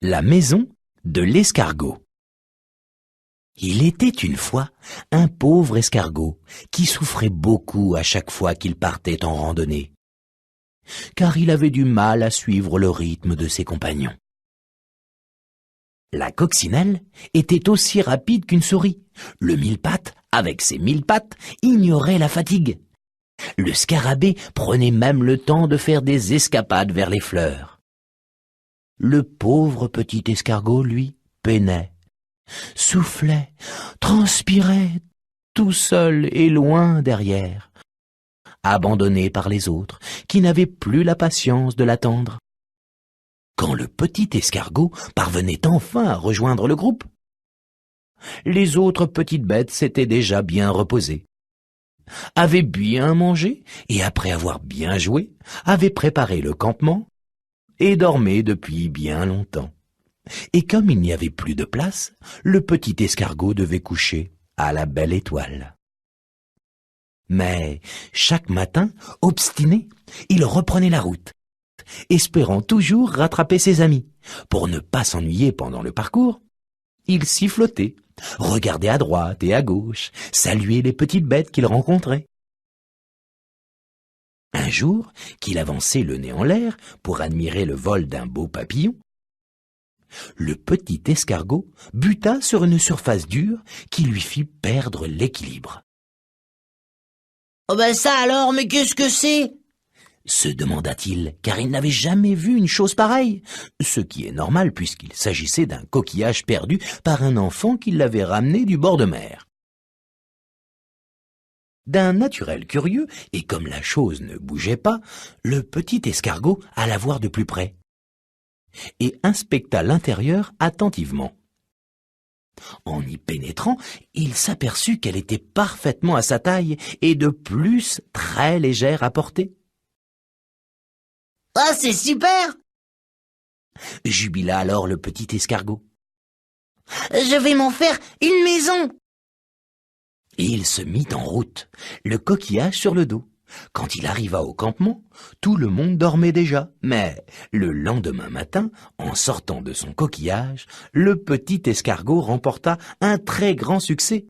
La maison de l'escargot. Il était une fois un pauvre escargot qui souffrait beaucoup à chaque fois qu'il partait en randonnée, car il avait du mal à suivre le rythme de ses compagnons. La coccinelle était aussi rapide qu'une souris. Le mille-pattes, avec ses 1000 pattes, ignorait la fatigue. Le scarabée prenait même le temps de faire des escapades vers les fleurs. Le pauvre petit escargot, lui, peinait, soufflait, transpirait, tout seul et loin derrière, abandonné par les autres, qui n'avaient plus la patience de l'attendre. Quand le petit escargot parvenait enfin à rejoindre le groupe, les autres petites bêtes s'étaient déjà bien reposées, avaient bien mangé et après avoir bien joué, avaient préparé le campement et dormaient depuis bien longtemps. Et comme il n'y avait plus de place, le petit escargot devait coucher à la belle étoile. Mais chaque matin, obstiné, il reprenait la route, espérant toujours rattraper ses amis. Pour ne pas s'ennuyer pendant le parcours, il sifflotait, regardait à droite et à gauche, saluait les petites bêtes qu'il rencontrait. Un jour, qu'il avançait le nez en l'air pour admirer le vol d'un beau papillon, le petit escargot buta sur une surface dure qui lui fit perdre l'équilibre. « Oh ben ça alors, mais qu'est-ce que c'est ?» se demanda-t-il, car il n'avait jamais vu une chose pareille, ce qui est normal puisqu'il s'agissait d'un coquillage perdu par un enfant qui l'avait ramené du bord de mer. D'un naturel curieux, et comme la chose ne bougeait pas, le petit escargot alla voir de plus près et inspecta l'intérieur attentivement. En y pénétrant, il s'aperçut qu'elle était parfaitement à sa taille et de plus très légère à porter. « Ah, c'est super !» jubila alors le petit escargot. « Je vais m'en faire une maison !» Et il se mit en route, le coquillage sur le dos. Quand il arriva au campement, tout le monde dormait déjà. Mais le lendemain matin, en sortant de son coquillage, le petit escargot remporta un très grand succès.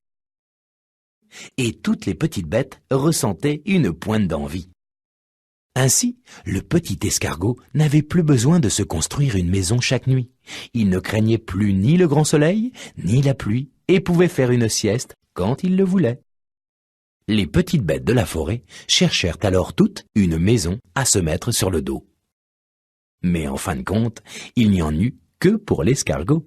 Et toutes les petites bêtes ressentaient une pointe d'envie. Ainsi, le petit escargot n'avait plus besoin de se construire une maison chaque nuit. Il ne craignait plus ni le grand soleil, ni la pluie, et pouvait faire une sieste quand il le voulait. Les petites bêtes de la forêt cherchèrent alors toutes une maison à se mettre sur le dos. Mais en fin de compte, il n'y en eut que pour l'escargot.